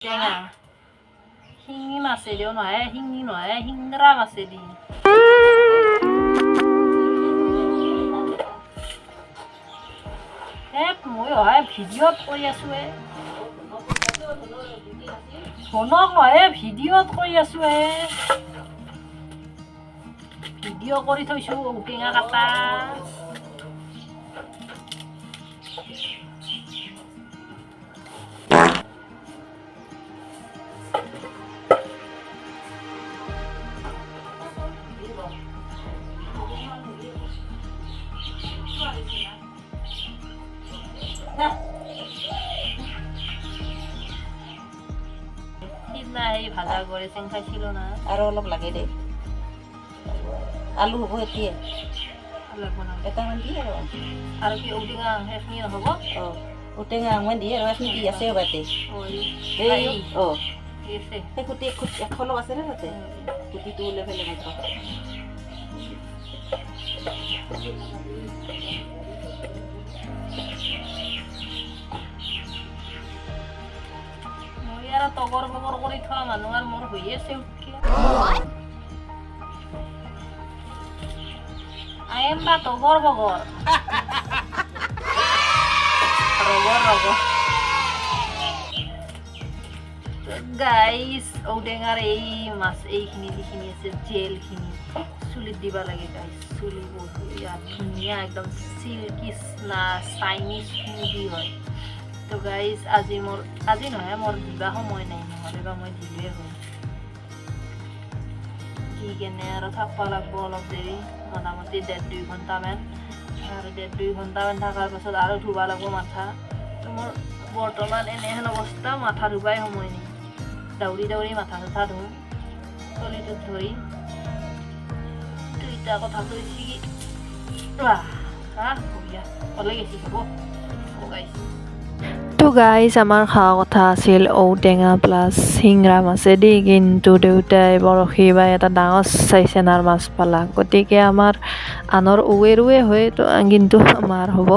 땡아 힝이 맛세려 놔에 힝이 놔에 힝그라 맛세리 에 뭐야 아 비디오 거야 수에 번호 놔에 비디오 거야 수에 비디오 거리 토쇼 웃긴가 같다 সিদিনা সেই ভাজা কৰি চেং খাইছিলোঁ না আৰু অলপ লাগে দে আলু হ'ব এতিয়া এটামান দিয়ে আৰু কি ঔটেঙা সেইখিনি নহ'ব ঔটেঙা অকণমান দিয়ে আৰু এইখিনি দি আছে বাটে সেই খুটি এখলপ আছে নে তাতে খুটিটো ওলাই পেলাই মাত্ৰ আৰু তগৰ বগৰ কৰি থোৱা মানুহ আৰু মোৰ হৈ আছে উঠকে আইম বা তগৰ বগৰ ৰগৰ গাইজ ঔটেঙাৰ এই মাছ এইখিনি যিখিনি আছে জেলখিনি চুলিত দিব লাগে গাইজ চুলি বহুত ধুনীয়া একদম চিল্কি চাইনিজ স্মুদি হয় তো গাইজ আজি নহয় মোৰ দিবা সময় নাই নহ'লে বা মই দিলোৱে হয় দি কেনে আৰু থাকিব লাগিব অলপ দেৰি মোটামুটি 1.5-2 ঘণ্টামান আৰু 1.5-2 ঘণ্টামান থকাৰ পাছত আৰু ধুব লাগিব মাথা তো মোৰ বৰ্তমান এনেহেন অৱস্থা মাথা ধুবাই সময় নাই দৌৰি মাথা চাথা ধুওঁ চলিটোত ধৰি তো এতিয়া কথাটো হৈছে কি বঢ়িয়া ক'লে গেছি হ'ব গাইজ তো গাইজ আমাৰ খোৱা কথা আছিল ঔটেঙা প্লাছ শিঙৰা মাছেদি কিন্তু দেউতাই বৰশী বা এটা ডাঙৰ চাই চেনাৰ মাছ পালা গতিকে আমাৰ আনৰ ঔৱে হয় তো কিন্তু আমাৰ হ'ব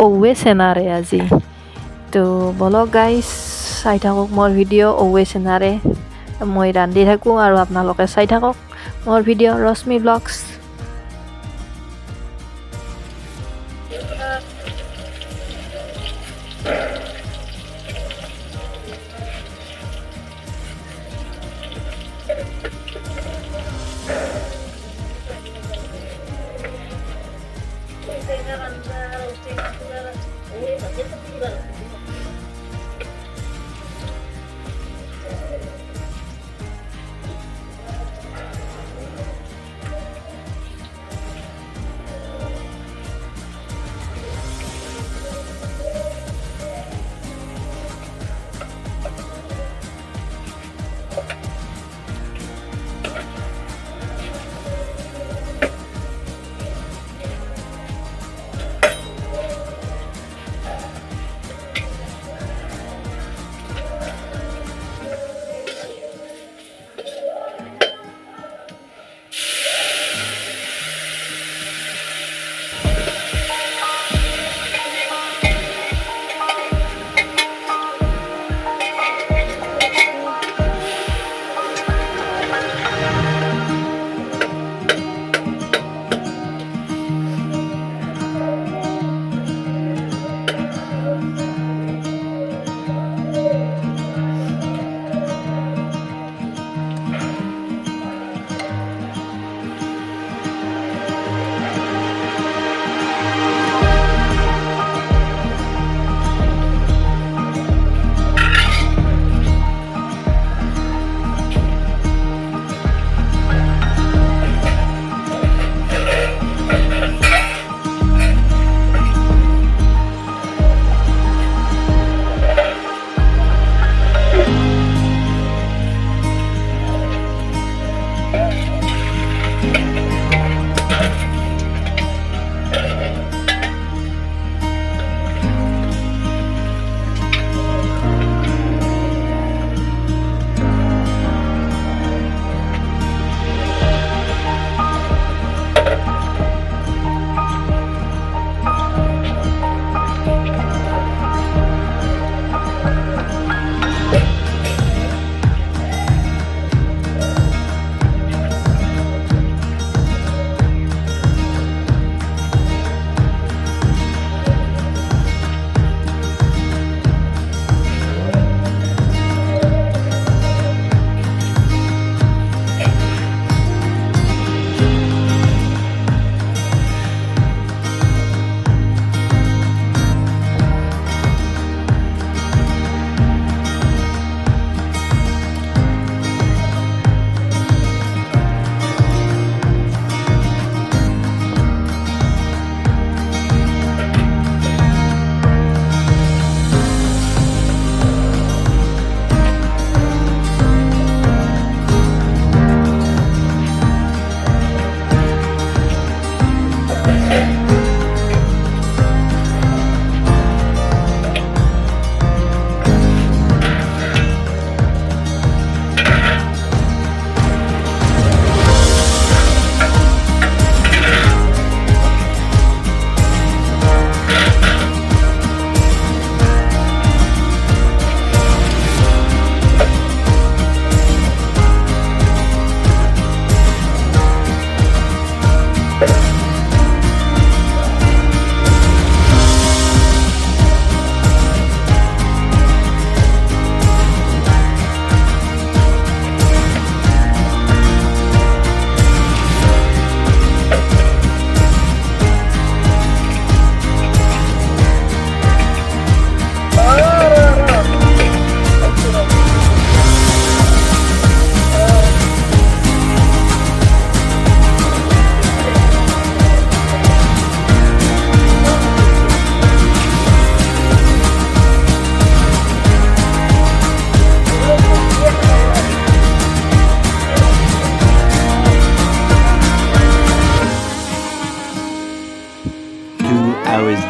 ঔৱে চেনাৰে আজি তো বলক গাইজ চাই থাকক মোৰ ভিডিঅ' ঔৱে চেনাৰে মই ৰান্ধি থাকোঁ আৰু আপোনালোকে চাই থাকক মোৰ ভিডিঅ' ৰশ্মি ব্লগছ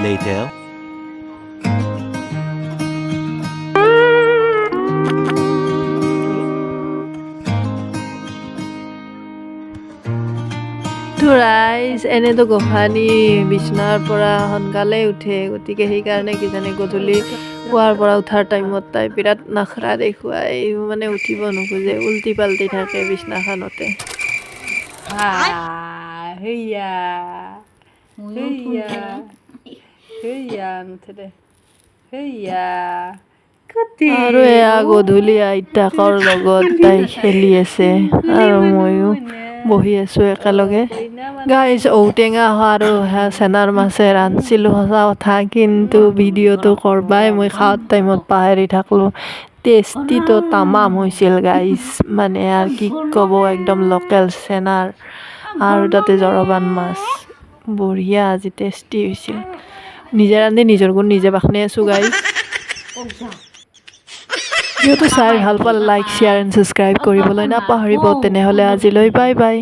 later. ৰাইজ এনেতো গোহানি বিচনাৰ পৰা সোনকালে উঠে, গতিকে সেইকাৰণে কিজানি গধূলি শোৱাৰ পৰা উঠাৰ টাইমত তাই বিৰাট নাখৰা দেখুৱাই, মানে উঠিব নোখোজে, উল্টি পাল্টি থাকে বিচনাখনতে। আৰু এয়া গধূলি আইতাকৰ লগত তাই খেলি আছে আৰু ময়ো বহি আছোঁ একেলগে। গাইজ ঔটেঙা আৰু চেনাৰ মাছে ৰান্ধিছিলোঁ সঁচা কথা, কিন্তু ভিডিঅ'টো কৰবাই মই খাৱাৰ টাইমত পাহৰি থাকিলোঁ। টেষ্টিটো তামাম হৈছিল গাইজ, মানে আৰু কি ক'ব, একদম লোকেল চেনাৰ আৰু তাতে জৰবান মাছ, বঢ়িয়া আজি টেষ্টি হৈছিল। নিজে ৰান্ধি নিজৰ গুণ নিজে বাখনে আছোঁ গাইজ। ভিডিঅ'টো চাই ভাল পালে লাইক, শ্বেয়াৰ এণ্ড ছাবস্ক্ৰাইব কৰিবলৈ নাপাহৰিব। তেনেহ'লে আজিলৈ বাই বাই।